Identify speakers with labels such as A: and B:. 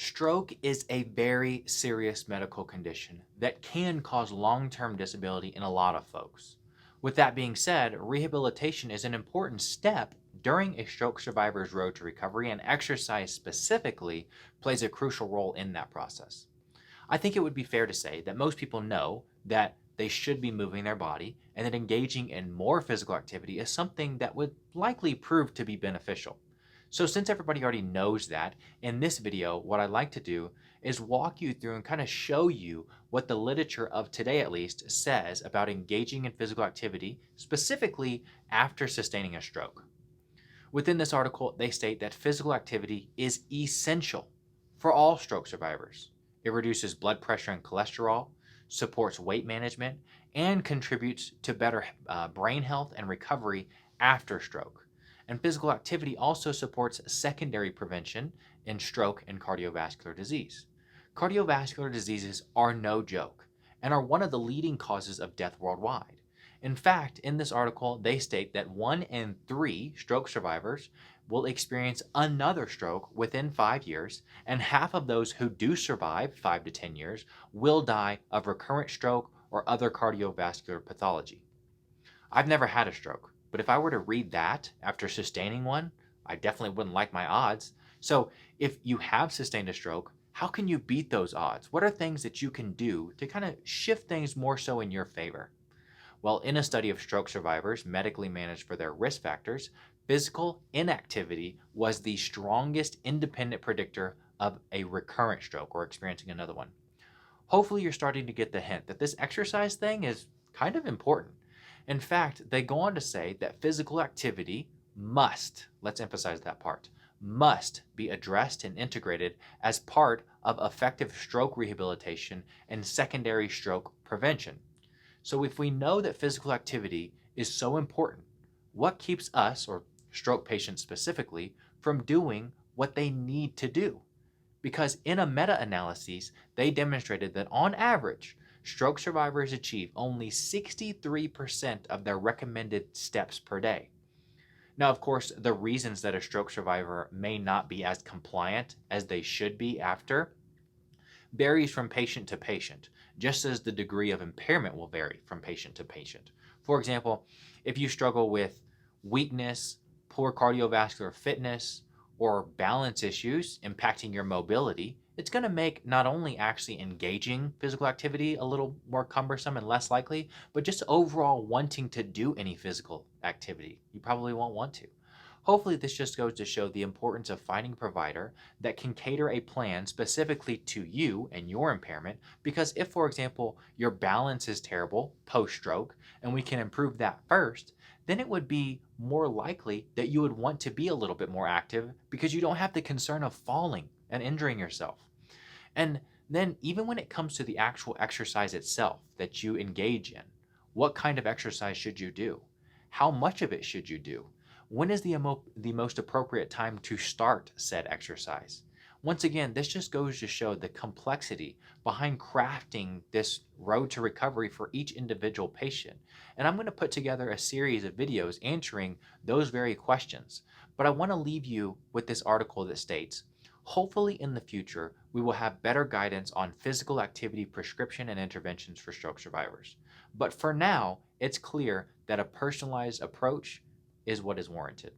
A: Stroke is a very serious medical condition that can cause long-term disability in a lot of folks. With that being said, rehabilitation is an important step during a stroke survivor's road to recovery, and exercise specifically plays a crucial role in that process. I think it would be fair to say that most people know that they should be moving their body and that engaging in more physical activity is something that would likely prove to be beneficial. So, since everybody already knows that, in this video, what I'd like to do is walk you through and kind of show you what the literature of today, at least, says about engaging in physical activity, specifically after sustaining a stroke. Within this article, they state that physical activity is essential for all stroke survivors. It reduces blood pressure and cholesterol, supports weight management, and contributes to better brain health and recovery after stroke. And physical activity also supports secondary prevention in stroke and cardiovascular disease. Cardiovascular diseases are no joke and are one of the leading causes of death worldwide. In fact, in this article, they state that 1 in 3 stroke survivors will experience another stroke within 5 years, and half of those who do survive 5 to 10 years will die of recurrent stroke or other cardiovascular pathology. I've never had a stroke, but if I were to read that after sustaining one, I definitely wouldn't like my odds. So, if you have sustained a stroke, how can you beat those odds? What are things that you can do to kind of shift things more so in your favor? Well, in a study of stroke survivors medically managed for their risk factors, physical inactivity was the strongest independent predictor of a recurrent stroke or experiencing another one. Hopefully, you're starting to get the hint that this exercise thing is kind of important. In fact, they go on to say that physical activity must, let's emphasize that part, must be addressed and integrated as part of effective stroke rehabilitation and secondary stroke prevention. So, if we know that physical activity is so important, what keeps us, or stroke patients specifically, from doing what they need to do? Because in a meta analysis, they demonstrated that on average, stroke survivors achieve only 63% of their recommended steps per day. Now, of course, the reasons that a stroke survivor may not be as compliant as they should be after varies from patient to patient, just as the degree of impairment will vary from patient to patient. For example, if you struggle with weakness, poor cardiovascular fitness, or balance issues impacting your mobility, it's going to make not only actually engaging physical activity a little more cumbersome and less likely, but just overall wanting to do any physical activity. You probably won't want to. Hopefully, this just goes to show the importance of finding a provider that can cater a plan specifically to you and your impairment. Because if, for example, your balance is terrible post stroke and we can improve that first, then it would be more likely that you would want to be a little bit more active because you don't have the concern of falling and injuring yourself. And then, even when it comes to the actual exercise itself that you engage in, what kind of exercise should you do? How much of it should you do? When is the most appropriate time to start said exercise? Once again, this just goes to show the complexity behind crafting this road to recovery for each individual patient. And I'm going to put together a series of videos answering those very questions. But I want to leave you with this article that states, hopefully in the future, we will have better guidance on physical activity prescription and interventions for stroke survivors. But for now, it's clear that a personalized approach is what is warranted.